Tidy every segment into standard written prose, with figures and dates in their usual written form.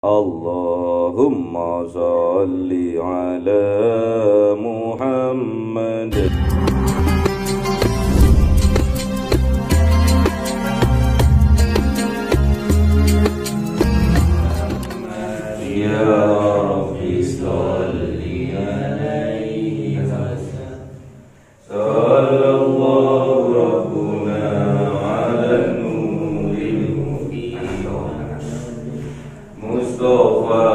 Allahumma salli ala Muhammad. Ya Rabbi salli alaihi wasallam. Sallallahu rabbuna ala nuril mubin Mustafa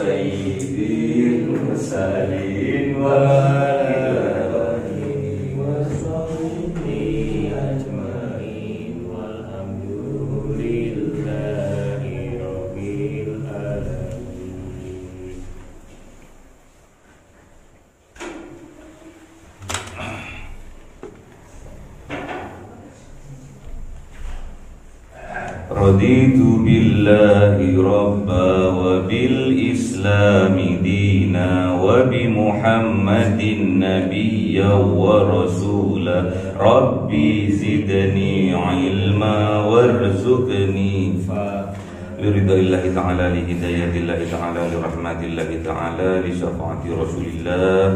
sayyidil mursalin wa ala alihi wa sahbihi ajma'in walhamdulillahi rabbil alamin. Raditu billahi rabba wa bil islami dina wa bi muhammadin nabiyya wa rasula rabbi zidni ilma warzuqni liridaillahi ta'ala li hidayatillahi ta'ala li rahmatillahi ta'ala li syafaati rasulillah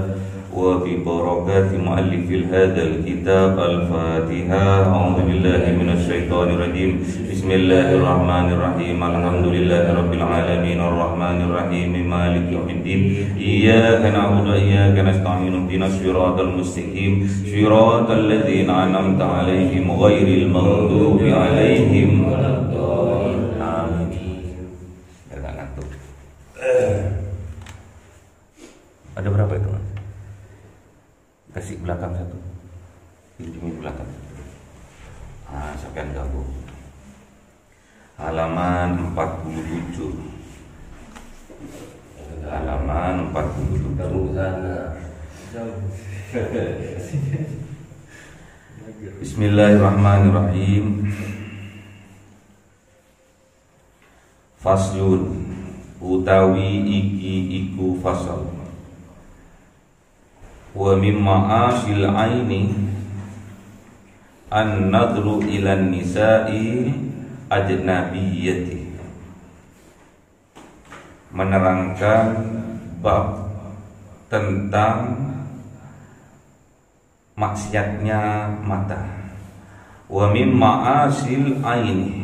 wa bi barakati muallifil hadzal kitab al-Fatihah. A'udzu billahi minasy syaithanir rajim. Bismillahirrahmanirrahim. Alhamdulillahi rabbil alamin arrahmanir rahim maliki yaumiddin. Iyyaka na'budu wa iyyaka nasta'in. Ihdinas siratal mustaqim. Siratal ladzina an'amta 'alaihim ghairil maghdubi 'alaihim waladdallin. Amin. Enggak ngantuk. Ada berapa itu, Mas? Kasih belakang satu, pinjemin belakang. Sampai gabung. Halaman 47. Halaman 47. Bismillahirrahmanirrahim. Faslun utawi iki iku fasal. Wa mimma asil aini an-nadru ilan nisa'i ajnabiyyati, menerangkan bab tentang maksiatnya mata. Wa mimma asil aini,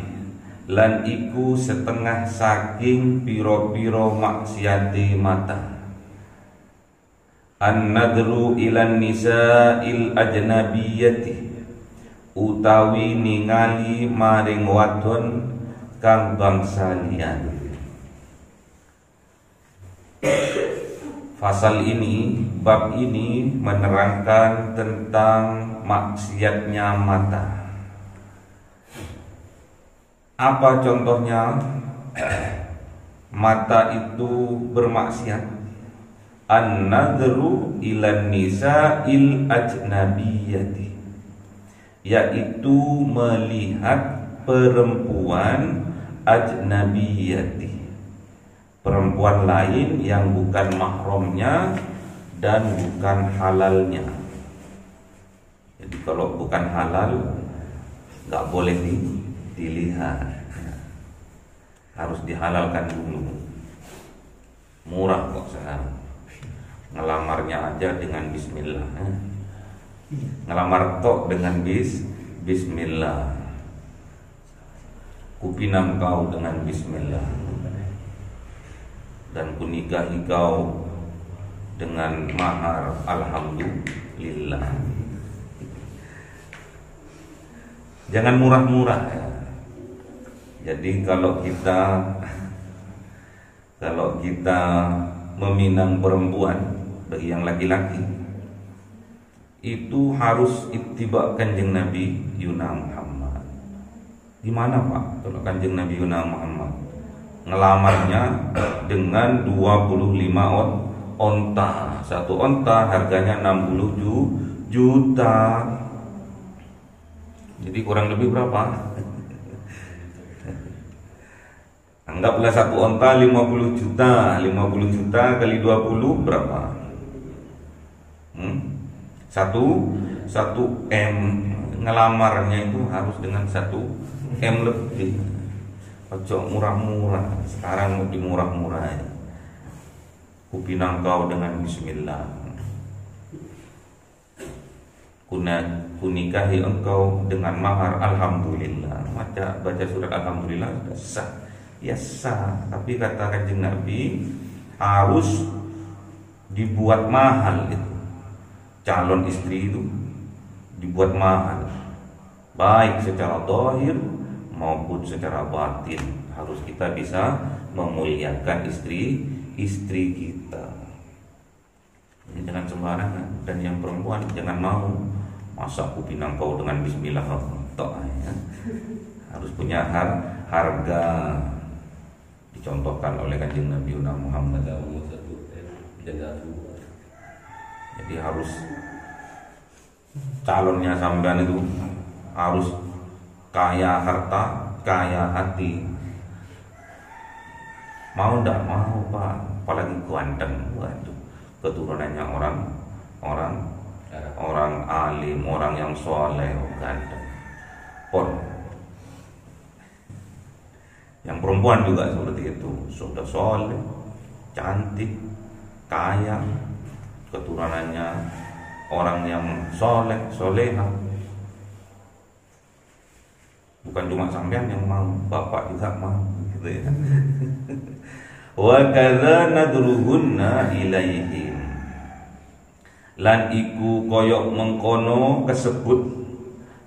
lan iku setengah saking piro-piro maksiati mata. An-nadru ilan nisa'il ajnabiyyati, utawi ningali maring wadon kang bangsa liyan. Fasal ini, bab ini menerangkan tentang maksiatnya mata. Apa contohnya? Mata itu bermaksiat. An-nadru ilan nisa'il ajnabiyyati, yaitu melihat perempuan ajnabiyyati, perempuan lain yang bukan mahramnya dan bukan halalnya. Jadi kalau bukan halal nggak boleh dilihat, harus dihalalkan dulu. Murah kok sekarang. Ngelamarnya aja dengan bismillah, ngelamar tok dengan bismillah, kupinam kau dengan bismillah, dan kunikahi kau dengan mahar alhamdulillah. Jangan murah-murah ya. Jadi kalau kita meminang perempuan bagi yang laki-laki, itu harus ittiba Kanjeng Nabi Yuna Muhammad. Gimana Pak kalau Kanjeng Nabi Yuna Muhammad ngelamarnya dengan 25 onta. Satu onta harganya 60 juta. Jadi kurang lebih berapa? Anggaplah satu onta 50 juta. 50 juta kali 20 berapa? Satu M. Ngelamarnya itu harus dengan 1 M lebih. ojo murah-murah. Sekarang mau dimurah-murah. Kupinang kau dengan bismillah. Kunikahi engkau dengan mahar alhamdulillah. Baca surat alhamdulillah sudah sah. Ya sah, tapi kata Kanjeng Nabi harus dibuat mahal itu. Calon istri itu dibuat mahal, baik secara zahir maupun secara batin. Harus kita bisa memuliakan istri kita. Jangan sembarangan. Dan yang perempuan jangan mau masa kupinang kau dengan bismillah ya. Harus punya harga. Dicontohkan oleh Kanjeng Nabi Muhammad. Jadi harus calonnya sampean itu harus kaya harta, kaya hati. Mau ndak mau Pak, apalagi ganteng. Waduh, keturunannya orang alim, orang yang soleh, ganteng. Pon. Yang perempuan juga seperti itu, sudah soleh, cantik, kaya, keturunannya orang yang soleh, soleha. Bukan cuma sampean yang mau, bapak juga mau, gitu ya. Wa kadza nadruhunna ilaihim. Lan iku koyok mengkono kesebut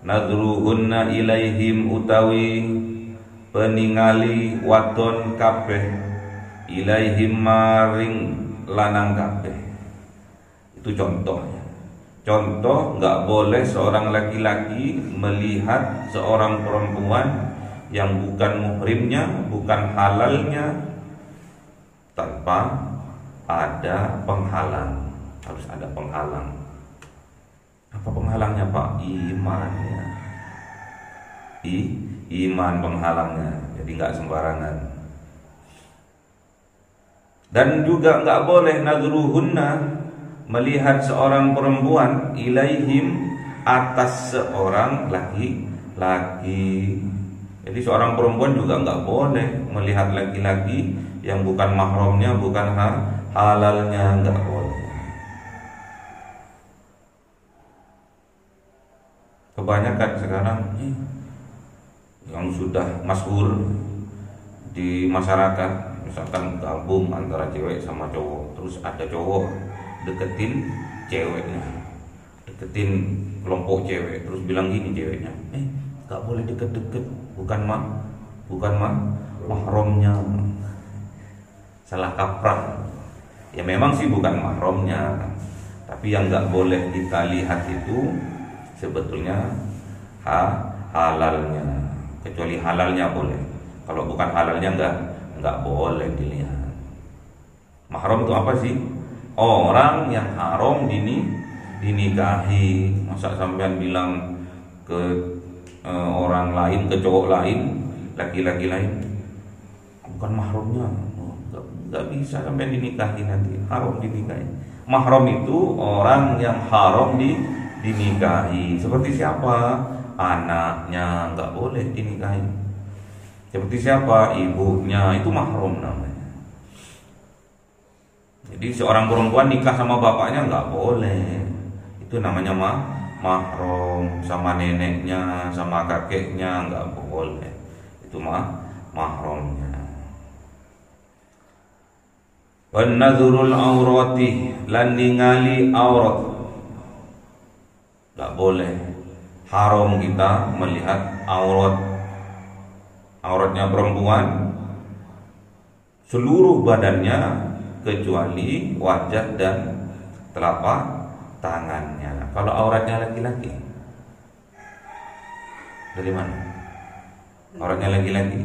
nadruhunna ilaihim utawi peningali wadon kabeh ilaihim maring lanang kabeh. Itu contohnya. Contoh, nggak boleh seorang laki-laki melihat seorang perempuan yang bukan muhrimnya, bukan halalnya, tanpa ada penghalang. Harus ada penghalang. Apa penghalangnya Pak? Imannya. Iman penghalangnya. Jadi nggak sembarangan. Dan juga nggak boleh nadruhunna, melihat seorang perempuan ilaihim, atas seorang laki-laki. Jadi seorang perempuan juga nggak boleh melihat laki-laki yang bukan mahramnya, bukan halalnya, nggak boleh. Kebanyakan sekarang yang sudah masyhur di masyarakat, misalkan gabung antara cewek sama cowok, terus ada cowok deketin ceweknya, deketin kelompok cewek, terus bilang gini ceweknya, gak boleh deket-deket, bukan mahramnya. Salah kaprah. Ya memang sih bukan mahramnya, tapi yang gak boleh kita lihat itu sebetulnya halalnya. Kecuali halalnya boleh. Kalau bukan halalnya nggak boleh dilihat. Mahram itu apa sih? Orang yang haram dinikahi. Masa sampean bilang ke orang lain, ke cowok lain, laki-laki lain, bukan mahramnya, nggak bisa sampean dinikahi nanti. Haram dinikahi. Mahram itu orang yang haram dinikahi. Seperti siapa? Anaknya nggak boleh dinikahi. Seperti siapa? Ibunya, itu mahram namanya. Jadi seorang perempuan nikah sama bapaknya nggak boleh. Itu namanya mahram. Sama neneknya, sama kakeknya nggak boleh. Itu mahramnya. Wan nadhurul aurati, lan ningali aurat. Nggak boleh. Haram kita melihat auratnya perempuan, seluruh badannya kecuali wajah dan telapak tangannya. Kalau auratnya laki-laki, dari mana? Auratnya laki-laki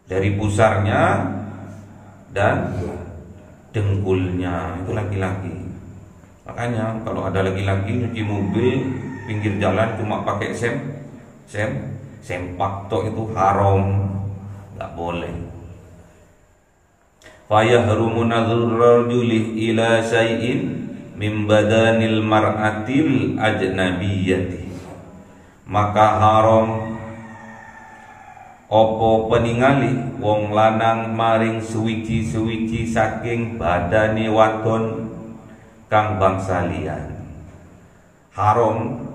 dari pusarnya dan dengkulnya, itu laki-laki. Makanya kalau ada laki-laki nyuci mobil pinggir jalan cuma pakai sempak tok, itu haram, nggak boleh. Fa yahrumu nadhurul rajuli ila syai'in min badanil mar'atil ajnabiyyati, maka haram opo peningali wong lanang maring suwiji-suwiji saking badane wadon kang bangsa liyan. Haram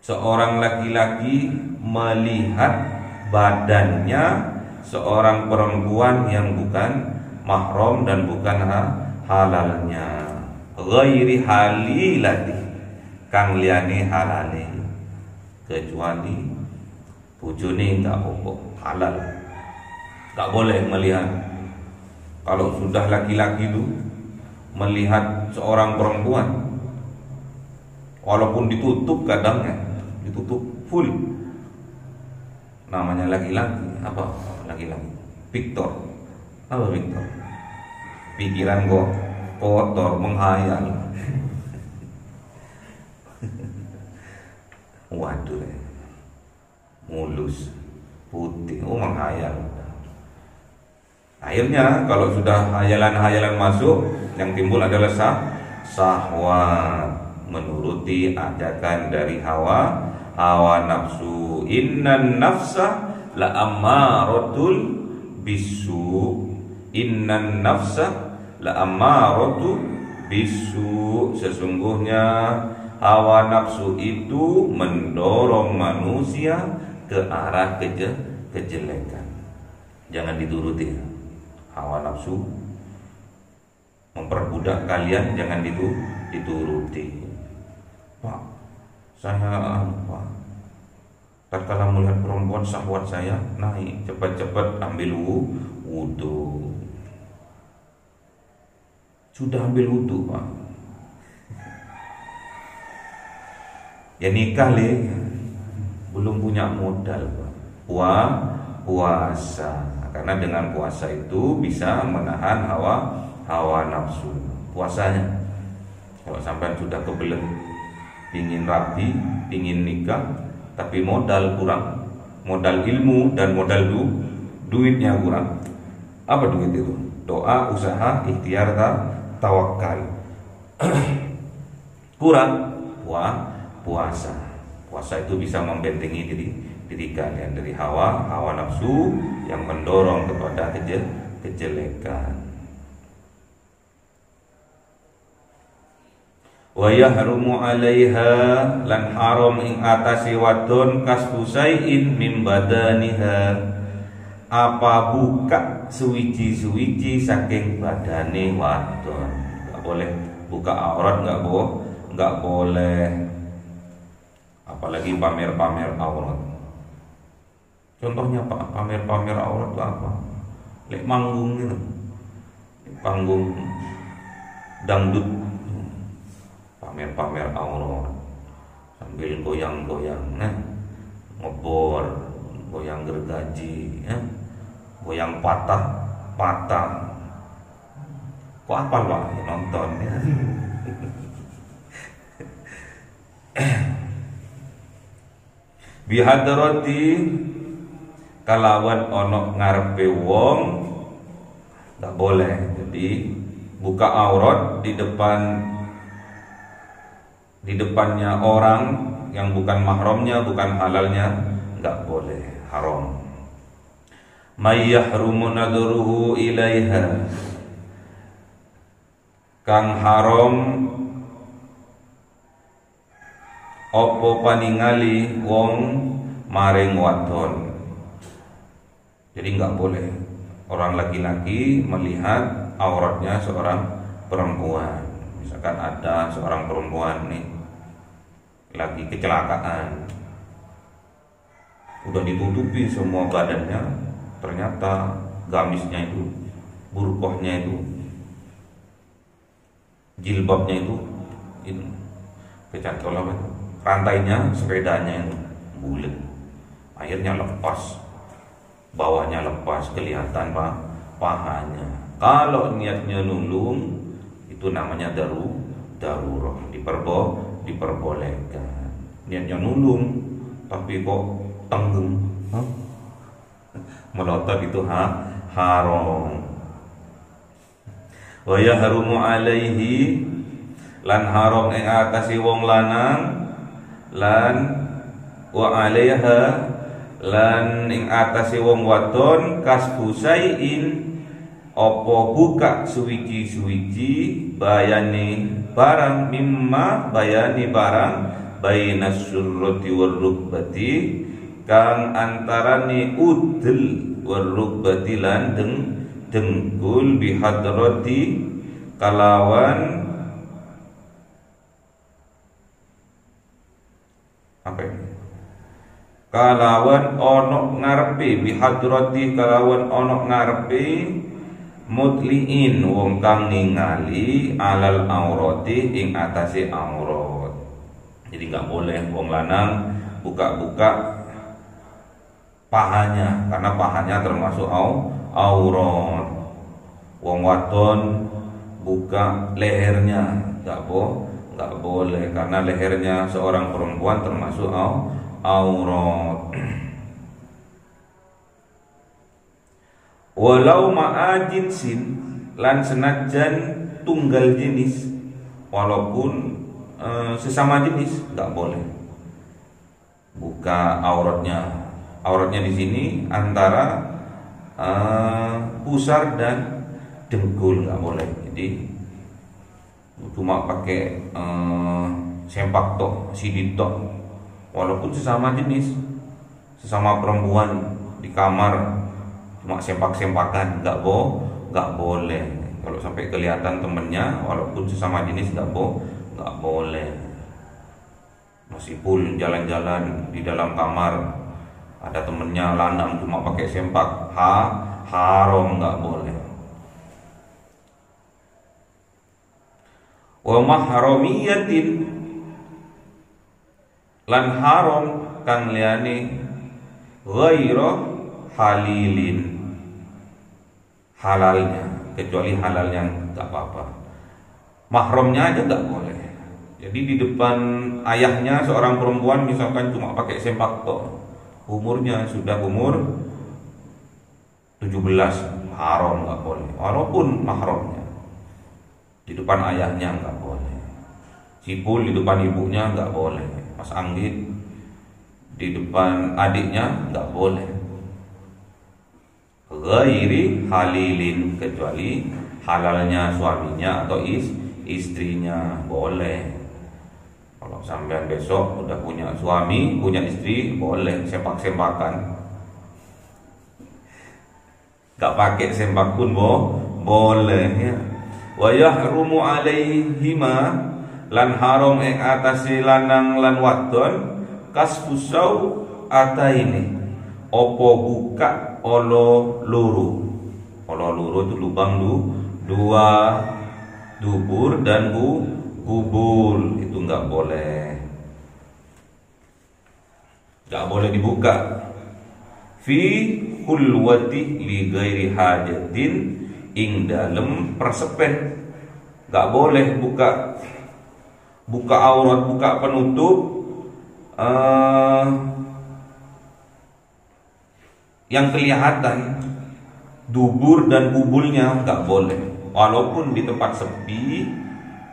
seorang laki-laki melihat badannya seorang perempuan yang bukan mahram dan bukan halalnya, ghairi halilati kang liyane halale, kecuali bojone enggak apa halal, enggak boleh melihat. Kalau sudah laki-laki itu melihat seorang perempuan, walaupun ditutup, kadang ya ditutup full, namanya laki-laki. Apa laki-laki? Victor. Apa Victor? Pikiran kok kotor, menghayal. Waduh, mulus, putih, menghayal. Akhirnya kalau sudah hayalan-hayalan masuk, yang timbul adalah syahwat, menuruti ajakan dari hawa nafsu. Innan nafsa la ammaratul bisu. Innan nafsa la ammaratu bisu. Sesungguhnya hawa nafsu itu mendorong manusia ke arah kejelekan. Jangan dituruti. Hawa nafsu memperbudak kalian, jangan dituruti. Pak, saya Pak, tatkala melihat perempuan syahwat saya naik, cepat-cepat ambil wudu. Sudah ambil wudu Pak, ya nikah belum punya modal Pak. Puasa, karena dengan puasa itu bisa menahan hawa nafsu. Puasanya, kalau sampai sudah kebelet pingin rapi, pingin nikah, tapi modal kurang, modal ilmu dan modal duitnya kurang. Apa duit itu? Doa, usaha, ikhtiar, tawakal. Kurang puasa. Puasa itu bisa membentengi diri kalian dari hawa nafsu yang mendorong kepada kejelekan. Wa yahrumu 'alaiha lan haram ing atase wadon kasbu sai'in mim badaniha, apa buka suwiji-suwiji saking badane wadon. Enggak boleh buka aurat, enggak boleh, apalagi pamer-pamer aurat. Contohnya Pak, pamer-pamer aurat itu apa? Lek manggung gitu, panggung dangdut, pamer-pamer aurat sambil goyang-goyang, ngebor, goyang gergaji, goyang patah. Kok apal Pak ya, nonton ya. Bihadrati kalawan ono ngarepe wong nggak boleh. Jadi buka aurat di depannya orang yang bukan mahramnya, bukan halalnya, nggak boleh, haram. May yahrumu nadruhu ilaiha, kang haram opo paningali wong maring wadon. Jadi nggak boleh orang laki-laki melihat auratnya seorang perempuan. Misalkan ada seorang perempuan nih lagi kecelakaan, udah ditutupi semua badannya, ternyata gamisnya itu, burqahnya itu, jilbabnya itu kecantol apa itu, rantainya sepedanya itu bulet, akhirnya lepas, bawahnya lepas, kelihatan pahanya. Kalau niatnya nulung, itu namanya darurat, diperbolehkan. Niatnya nulung tapi kok tenggeng, melotot, itu haram. Wa yahrumu alaihi lan haram ing atase wong lanang lan wa 'alaiha lan ing atase wong wadon kasbu sayin apa buka suwiji-suwiji bayane barang mimma bayani barang bainas surrati war rukbati kang antarane udel war rukbati lan dengkul bihadrati kalawan apa ini? Kalawan ono ngarepe bihadrati kalawan ono ngarepe mutliin wong kang ningali alal aurati ing atase aurat. Jadi nggak boleh wong lanang buka-buka pahanya karena pahanya termasuk aurat. Wong wadon buka lehernya nggak boleh karena lehernya seorang perempuan termasuk aurat. Walau ma'ajinsin lan senajan tunggal jenis walaupun sesama jenis nggak boleh buka auratnya. Auratnya di sini antara pusar dan dengkul nggak boleh. Jadi cuma pakai sempak tok, sidit tok, walaupun sesama jenis, sesama perempuan di kamar cuma sempak-sempakan nggak boleh. Kalau sampai kelihatan temennya, walaupun sesama jenis nggak boleh. Meskipun jalan-jalan di dalam kamar ada temennya lanang cuma pakai sempak, haram nggak boleh. Wa mahramiyatin lan haram kang liyane ghaira halilin halalnya kecuali halal yang enggak apa-apa. Mahramnya aja enggak boleh. Jadi di depan ayahnya seorang perempuan misalkan cuma pakai sempak tok. Umurnya sudah umur 17, haram enggak boleh. Walaupun mahramnya di depan ayahnya enggak boleh. Cipul di depan ibunya enggak boleh. Mas Anggit di depan adiknya enggak boleh. Ghairi halilin kecuali halalnya suaminya atau istrinya boleh. Kalau sampean besok udah punya suami, punya istri, boleh sempak-sempakan. Enggak pakai sempak pun boleh ya. Wa yahrumu alaihima lan haram ing atase lanang lan wadon kasfusau ataini opo buka olo luru itu lubang dua dubur dan gubul itu nggak boleh dibuka fi khulwati li ghairi hajatin ing dalem persepen nggak boleh buka aurat, buka penutup yang kelihatan dubur dan kubulnya nggak boleh walaupun di tempat sepi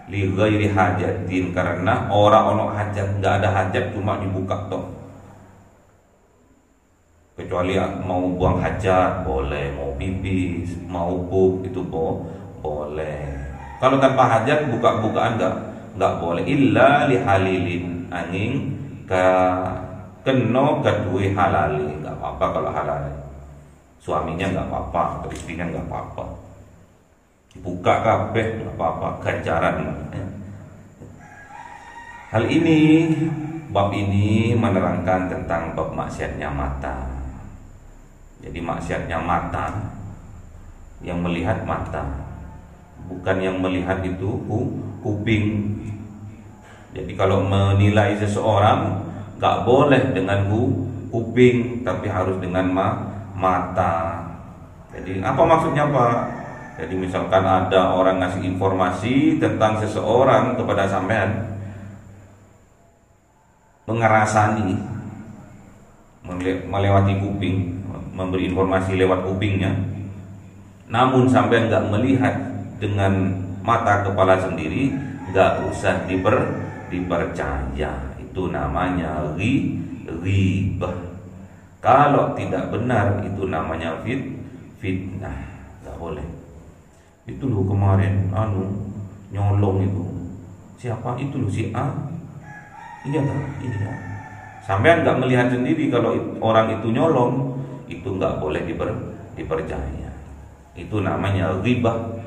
li ghairi hajatin karena ora ono hajat, nggak ada hajat cuma dibuka toh. Kecuali mau buang hajat boleh, mau pipis, mau pup itu boleh. Kalau tanpa hajat buka-bukaan nggak boleh. Illa li halilin angin keno kedue halali nggak apa-apa kalau halal. Suaminya nggak apa-apa, atau istrinya nggak apa-apa. Buka kabeh nggak apa-apa, ganjaran. Hal ini, bab ini menerangkan tentang bab maksiatnya mata. Jadi maksiatnya mata, yang melihat mata, bukan yang melihat itu kuping. Jadi kalau menilai seseorang nggak boleh dengan kuping, tapi harus dengan mata. Jadi apa maksudnya Pak? Jadi misalkan ada orang ngasih informasi tentang seseorang kepada sampean, mengerasani, melewati kuping, memberi informasi lewat kupingnya, namun sampean nggak melihat dengan mata kepala sendiri, nggak usah dipercaya. Itu itu namanya ghibah. Kalau tidak benar itu namanya fitnah. Enggak boleh. Itu loh kemarin nyolong itu. Siapa itu loh, si A? Iya kan? Iya. Sampai enggak melihat sendiri kalau orang itu nyolong, itu enggak boleh dipercaya. Itu namanya ghibah.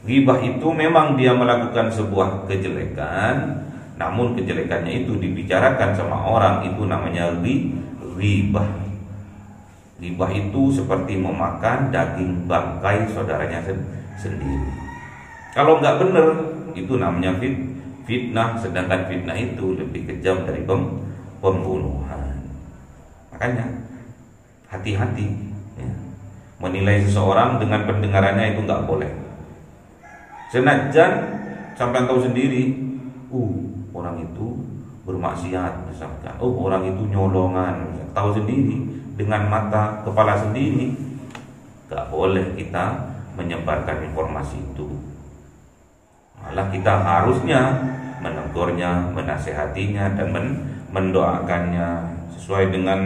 Ghibah itu memang dia melakukan sebuah kejelekan, namun kejelekannya itu dibicarakan sama orang, itu namanya ghibah. Ghibah itu seperti memakan daging bangkai saudaranya sendiri. Kalau nggak benar, itu namanya fitnah. Sedangkan fitnah itu lebih kejam dari pembunuhan. Makanya hati-hati ya. Menilai seseorang dengan pendengarannya itu nggak boleh. Senajan sampai tahu sendiri, orang itu bermaksiat misalkan, orang itu nyolongan, misalkan. Tahu sendiri dengan mata kepala sendiri, gak boleh kita menyebarkan informasi itu. Malah kita harusnya menegurnya, menasehatinya, dan mendoakannya sesuai dengan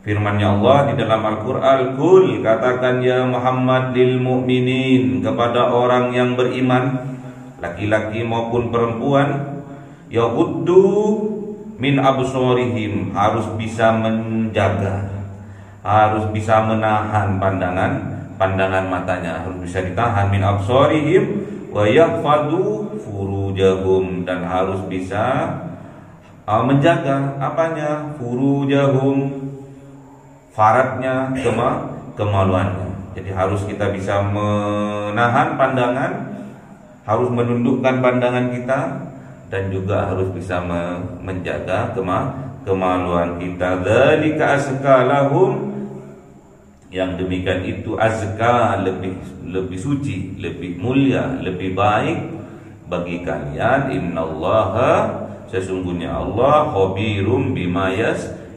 firman-Nya Allah di dalam Al-Qur'an. Qul, katakan ya Muhammad lil mu'minin, kepada orang yang beriman, laki-laki maupun perempuan, yaghuddu min absarihim, harus bisa menjaga, harus bisa menahan pandangan matanya, harus bisa ditahan, min absarihim wa yahfadu furujahum, dan harus bisa menjaga apanya? Furujahum, faradnya, kemaluannya. Jadi harus kita bisa menahan pandangan, harus menundukkan pandangan kita, dan juga harus bisa menjaga kemaluan kita. Dzalika azka lahum, yang demikian itu azka, lebih suci, lebih mulia, lebih baik bagi kalian. Innallaha, sesungguhnya Allah, khabirum bima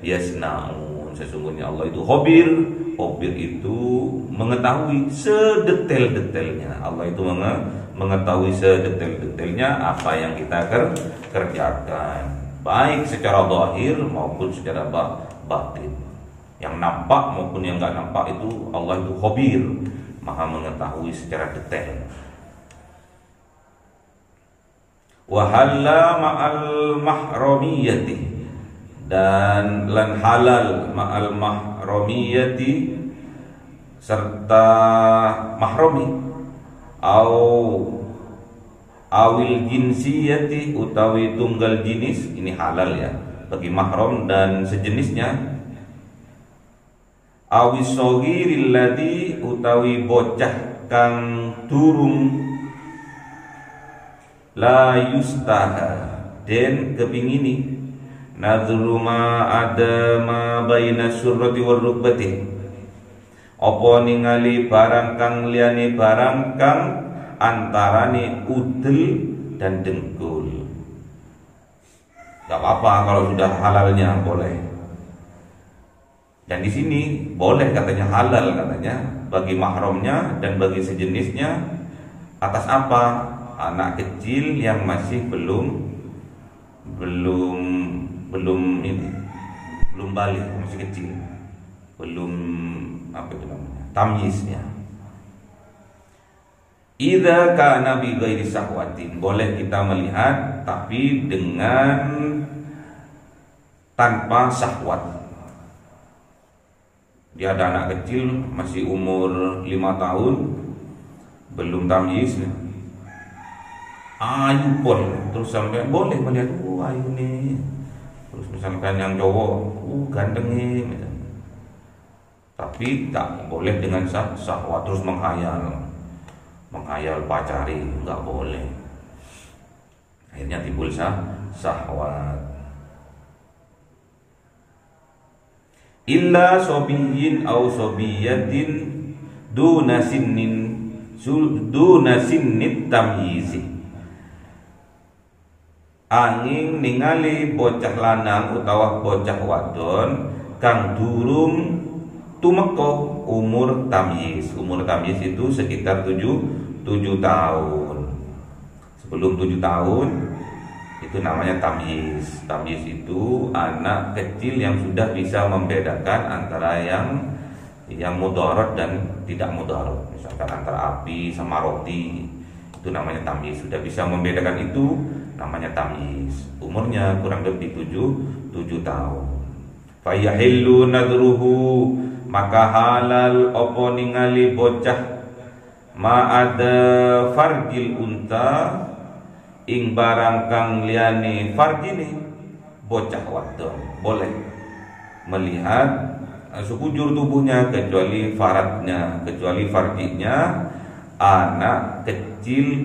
yasnaun, sesungguhnya Allah itu khabir. Khabir itu mengetahui sedetail-detailnya. Allah itu mengetahui sedetail-detailnya apa yang kita kerjakan, baik secara zahir maupun secara batin. Yang nampak maupun yang enggak nampak, itu Allah itu khabir, maha mengetahui secara detail. Wa halla ma'al mahramiyati, dan lan halal ma'al mahramiyati, serta mahromi, awil jinsiyati, utawi tunggal jenis, ini halal ya bagi mahram dan sejenisnya. Awis shogiril ladzi, utawi bocah kang durung, la yustaha, den kepingini, nadhru ma ada ma baina surrati war rukbati, apa ningali barang kang liyane barang kang antarane udel dan dengkul. Gak apa-apa kalau sudah halalnya, boleh. Dan di sini boleh katanya, halal katanya bagi mahramnya dan bagi sejenisnya. Atas apa? Anak kecil yang masih belum balik, masih kecil, belum tamyiznya. Idza kana bi ghairi sahwatin, boleh kita melihat tapi dengan tanpa syahwat. Dia ada anak kecil masih umur 5 tahun, belum tamyiz, ayu pol, terus sampai boleh melihat, ayu nih. Terus misalkan yang cowok, ganteng nih, misalkan. Tapi tak boleh dengan syahwat, terus menghayal pacari, nggak boleh. Akhirnya timbul syahwat. Illa sobiyin au sobiyatin duna sinnit tamyizi, angin ningali bocah lanang utawa bocah wadon kang durung tumeka umur tamyiz. Umur tamyiz itu sekitar 7 tahun. Sebelum 7 tahun Itu namanya tamyiz. Tamyiz itu anak kecil yang sudah bisa membedakan antara yang mudarat dan tidak mudarat. Misalkan antara api sama roti, itu namanya tamyiz. Sudah bisa membedakan itu namanya tamyiz. Umurnya kurang lebih 7 tahun. Fa yahillu nadruhu, maka halal opo ningali bocah ma'ada farjil unta ing barang kang liyane farjine bocah wadon boleh melihat sekujur tubuhnya kecuali farjinya anak kecil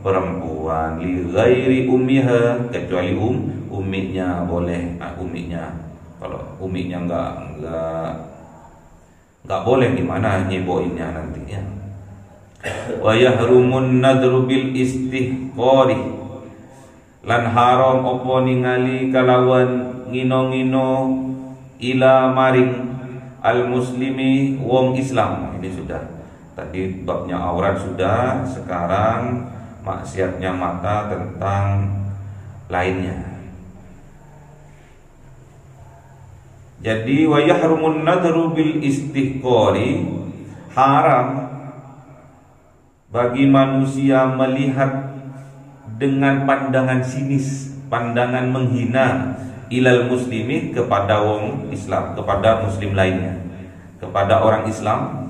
perempuan li ghairi ummiha, kecuali umminya boleh. Umminya, kalau umminya enggak boleh, gimana nyeboinnya nantinya. Wa yahrumun nadru bil istihqari, lan haram opo ningali kalawan ngino-ngino ila maring al muslimi wong Islam. Ini sudah tadi babnya aurat sudah, sekarang maksiatnya mata tentang lainnya. Jadi wa yahrumun nadru bil istihqari, haram bagi manusia melihat dengan pandangan sinis, pandangan menghina ilal muslimi, kepada wong Islam, kepada muslim lainnya, kepada orang Islam.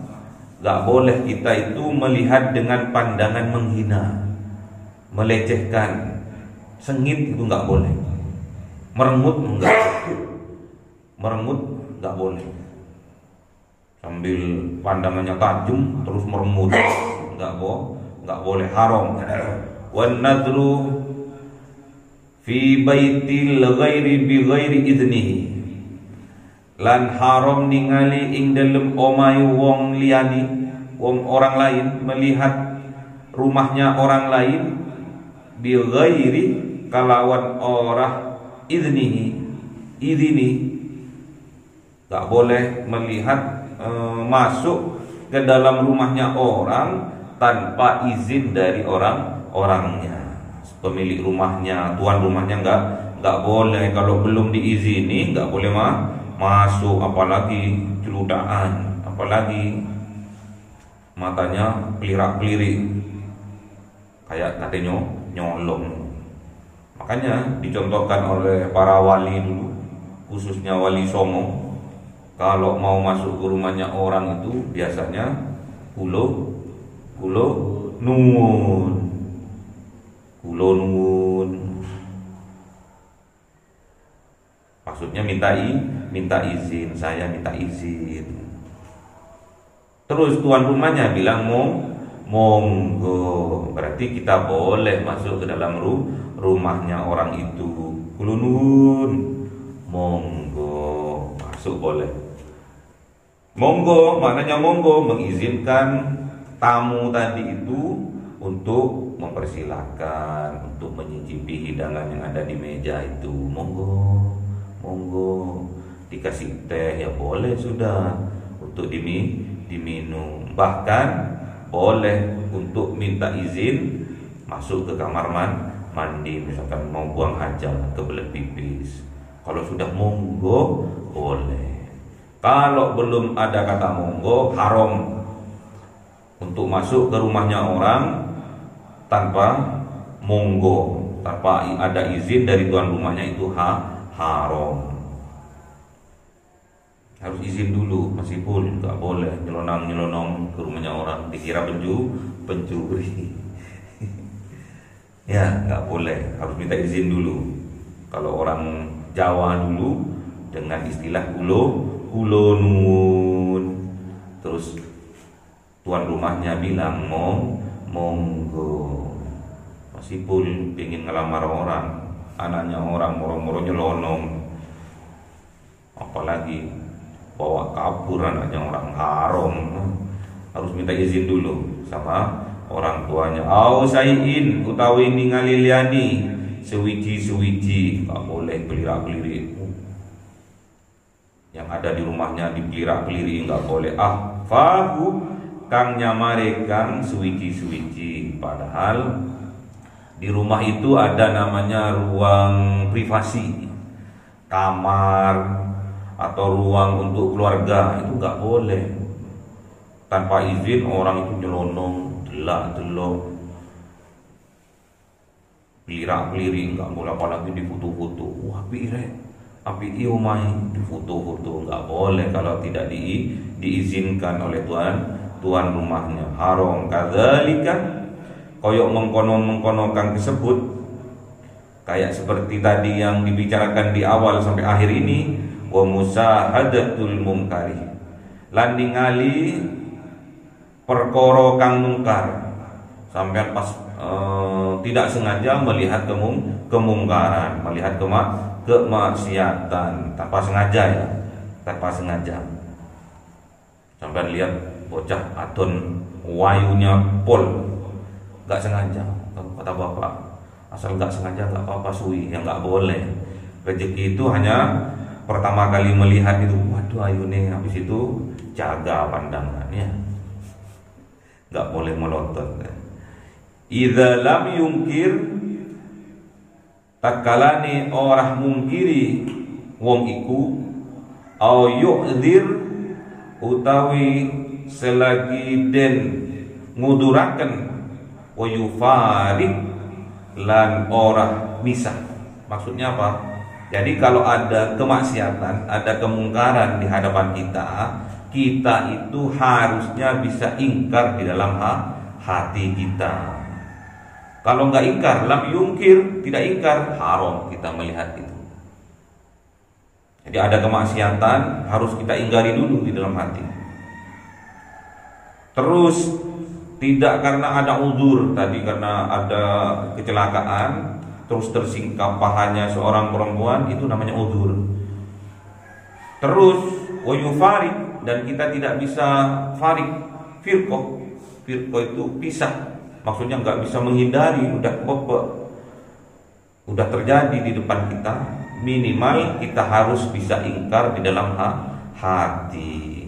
Gak boleh kita itu melihat dengan pandangan menghina, melecehkan, sengit itu gak boleh. Merengut gak boleh. Sambil pandangannya tajam terus merengut, gak boleh, haram. Wan nadru fi baitil ghairi bi ghairi idnihi, lan haram ningali ing dalem omahe wong liyani, wong orang lain, melihat rumahnya orang lain bi ghairi kalawan orah idni, gak boleh melihat masuk ke dalam rumahnya orang tanpa izin dari orangnya, pemilik rumahnya, tuan rumahnya nggak boleh. Kalau belum diizini nggak boleh masuk, apalagi celudaan, apalagi matanya pelirak-pelirik kayak katanya nyolong. Makanya dicontohkan oleh para wali dulu, khususnya wali Songo, kalau mau masuk ke rumahnya orang itu biasanya kulo nuwun. Maksudnya minta izin, saya minta izin. Terus tuan rumahnya bilang monggo, berarti kita boleh masuk ke dalam rumahnya orang itu. Kulo nuwun, monggo, masuk boleh. Monggo, maknanya monggo mengizinkan tamu tadi itu untuk mempersilahkan, untuk menyicipi hidangan yang ada di meja itu. Monggo, dikasih teh ya boleh sudah, untuk diminum. Bahkan boleh untuk minta izin masuk ke kamar mandi, misalkan mau buang hajat, kebelet pipis. Kalau sudah monggo boleh. Kalau belum ada kata monggo, haram untuk masuk ke rumahnya orang tanpa monggo, tanpa ada izin dari tuan rumahnya, itu haram. Harus izin dulu, meskipun nggak boleh nyelonong ke rumahnya orang, dikira pencuri. Ya nggak boleh, harus minta izin dulu. Kalau orang Jawa dulu dengan istilah kulo nuwun, terus tuan rumahnya bilang monggo, meskipun ingin ngelamar orang, anaknya orang moro-moro nyelonong, apalagi bawa kabur anaknya orang, haram. Harus minta izin dulu sama orang tuanya. Au sayin utawi ningali liyani suwiji, gak boleh pelirak-pelirik. Yang ada di rumahnya dipelirak-pelirik gak boleh. Fahu kang nyamare kang suwiji, padahal Di rumah itu ada namanya ruang privasi, kamar atau ruang untuk keluarga, itu nggak boleh. Tanpa izin orang itu nyelonong, delak-delok, pelirak-pelirik, nggak boleh, apalagi di foto-foto. Wah, api iyo main di foto-foto, nggak boleh kalau tidak diizinkan oleh tuan rumahnya. Haram. Kadzalika koyok mengkono-mengkonokan tersebut, kayak seperti tadi yang dibicarakan di awal sampai akhir ini, wa musahadatul mungkari, lan ningali perkara kang mungkar, sampai pas tidak sengaja melihat kemungkaran, melihat kemaksiatan tanpa sengaja ya, tanpa sengaja. Sampai lihat bocah adon wayunya pol, nggak sengaja. Kata bapak, asal nggak sengaja nggak apa-apa suwi, yang nggak boleh. Rezeki itu hanya pertama kali melihat itu, waduh ayune, habis itu jaga pandangannya, nggak boleh melotot. Idza lam yungkir, takalane orang mungkiri wong iku, au yu'dzir utawi selagi den nguduraken, wa yufarik lan ora misah. Maksudnya apa? Jadi kalau ada kemaksiatan, ada kemungkaran di hadapan kita itu harusnya bisa ingkar di dalam hati kita. Kalau nggak ingkar, lam yungkir, tidak ingkar, haram kita melihat itu. Jadi ada kemaksiatan harus kita ingkari dulu di dalam hati. Terus tidak karena ada uzur, tadi karena ada kecelakaan terus tersingkap pahanya seorang perempuan, itu namanya uzur. Terus wayufarik, dan kita tidak bisa farik, firqah itu pisah, maksudnya nggak bisa menghindari, udah terjadi di depan kita, minimal kita harus bisa ingkar di dalam hati.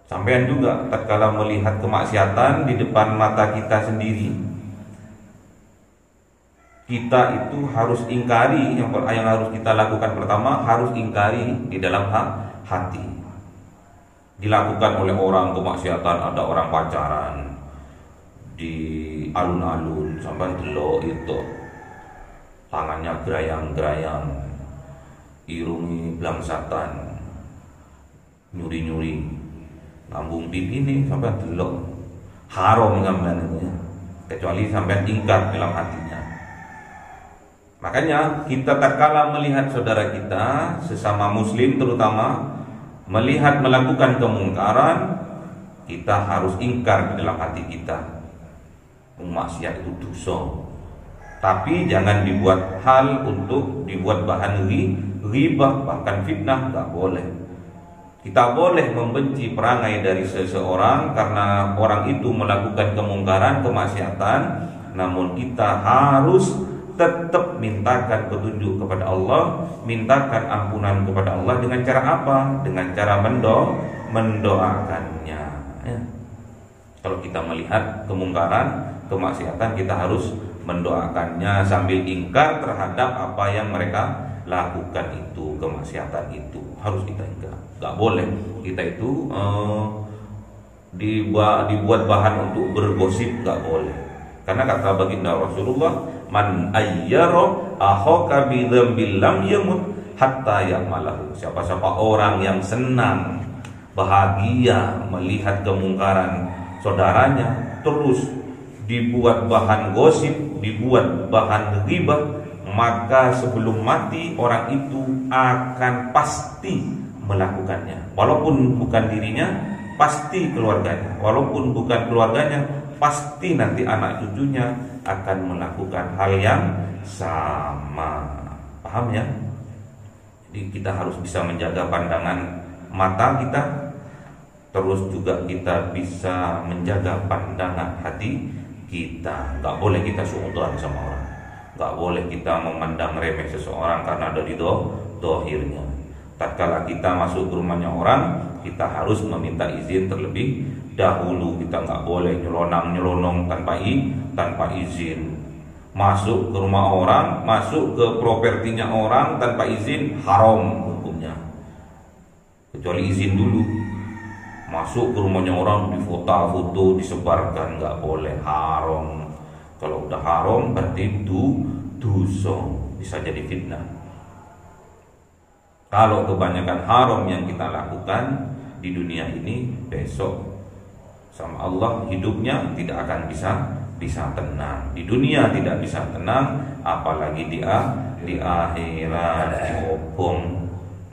Sampean juga tatkala melihat kemaksiatan di depan mata kita sendiri, kita itu harus ingkari. Yang harus kita lakukan pertama, harus ingkari di dalam hati. Dilakukan oleh orang kemaksiatan, ada orang pacaran di alun-alun, sampai delok itu tangannya gerayang-gerayang, irungi blangsatan, nyuri-nyuri, lambung pipi ini sampai delok, haram sampean itu ya, kecuali sampai ingkar dalam hatinya. Makanya kita tatkala melihat saudara kita sesama muslim terutama melihat melakukan kemungkaran, kita harus ingkar di dalam hati kita. Maksiat itu dosa, tapi jangan dibuat hal untuk dibuat bahan ghibah, bahkan fitnah, nggak boleh. Kita boleh membenci perangai dari seseorang karena orang itu melakukan kemungkaran, kemaksiatan, namun kita harus tetap mintakan petunjuk kepada Allah, mintakan ampunan kepada Allah. Dengan cara apa? Dengan cara mendoakannya ya. Kalau kita melihat kemungkaran, kemaksiatan, kita harus mendoakannya sambil ingkar terhadap apa yang mereka lakukan itu, kemaksiatan itu harus kita ingkar. Gak boleh kita itu dibuat bahan untuk bergosip, gak boleh. Karena kata baginda Rasulullah, man ayyara akhaka bi dzambil lam yamut hatta ya'malahu. Siapa-siapa orang yang senang, bahagia melihat kemungkaran saudaranya, terus dibuat bahan gosip, dibuat bahan ghibah, maka sebelum mati orang itu akan pasti melakukannya. Walaupun bukan dirinya, pasti keluarganya. Walaupun bukan keluarganya, pasti nanti anak cucunya akan melakukan hal yang sama. Paham ya? Jadi kita harus bisa menjaga pandangan mata kita, terus juga kita bisa menjaga pandangan hati kita. Gak boleh kita suudzon sama orang, gak boleh kita memandang remeh seseorang karena dari dohirnya. Tatkala kita masuk ke rumahnya orang, kita harus meminta izin terlebih dahulu. Kita nggak boleh nyelonong tanpa izin. Masuk ke rumah orang, masuk ke propertinya orang tanpa izin, haram hukumnya. Kecuali izin dulu. Masuk ke rumahnya orang, difoto-foto, disebarkan, nggak boleh, haram. Kalau udah haram berarti itu dosa, bisa jadi fitnah. Kalau kebanyakan haram yang kita lakukan di dunia ini, besok sama Allah hidupnya tidak akan bisa tenang. Di dunia tidak bisa tenang, apalagi di akhirat, diobong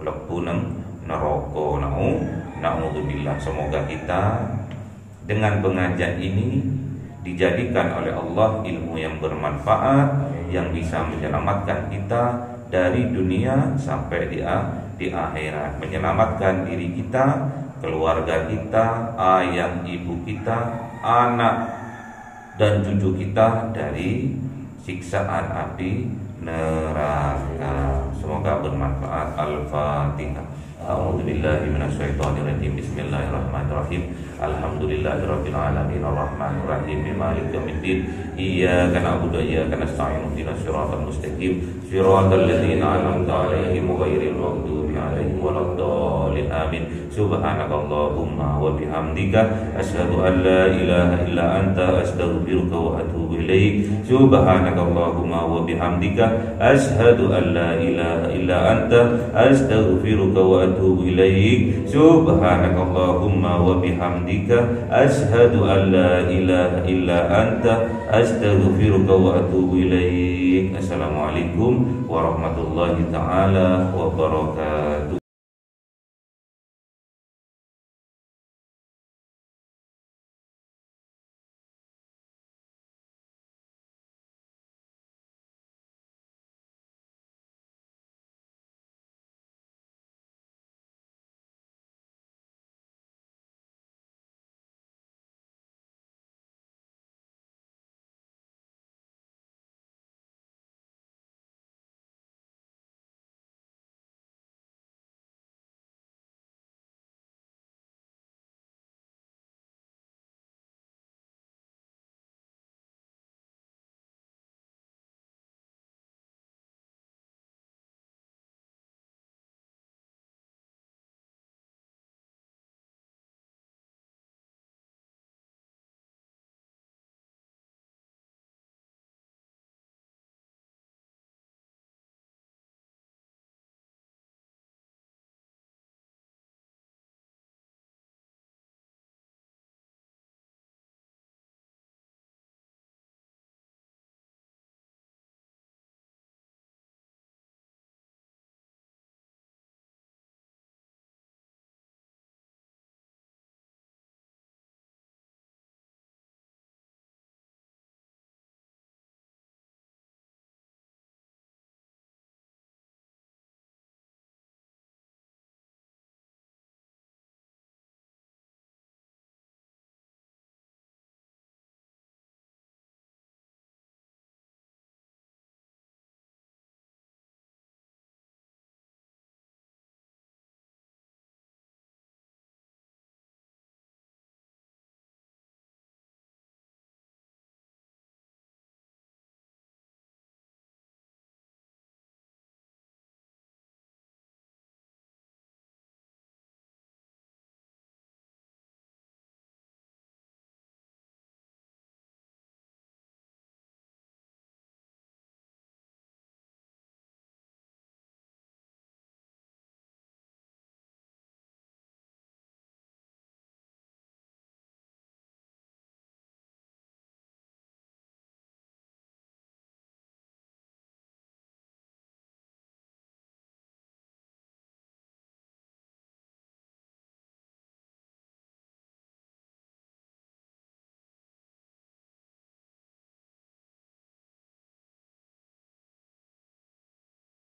lebu neraka. Na'udzubillah. Semoga kita dengan pengajian ini dijadikan oleh Allah ilmu yang bermanfaat, yang bisa menyelamatkan kita dari dunia sampai di akhirat, menyelamatkan diri kita, keluarga kita, ayah ibu kita, anak dan cucu kita dari siksaan api neraka. Semoga bermanfaat. Al-Fatihah. A'udzubillahi minasyaitonirrajim. Bismillahirrahmanirrahim. Alhamdulillahirabbil alamin arrahmanir rahim maliki yaumiddin. Iyyaka na'budu wa iyyaka nasta'in. Ihdinas siratal mustaqim. Siratal ladzina an'amta 'alaihim ghairil maghdubi 'alaihim waladdallin. Amin. Subhanakallahumma wa bihamdika asyhadu an la ilaha illa anta astaghfiruka wa atubu ilaik. Subhanakallahumma wa bihamdika asyhadu an la ilaha illa anta astaghfiruka wa atubu ilaik. Subhanakallahumma wa bihamdika asyhadu an la ilaha illa anta astaghfiruka wa atubu ilaik. Assalamualaikum warahmatullahi taala wabarakatuh.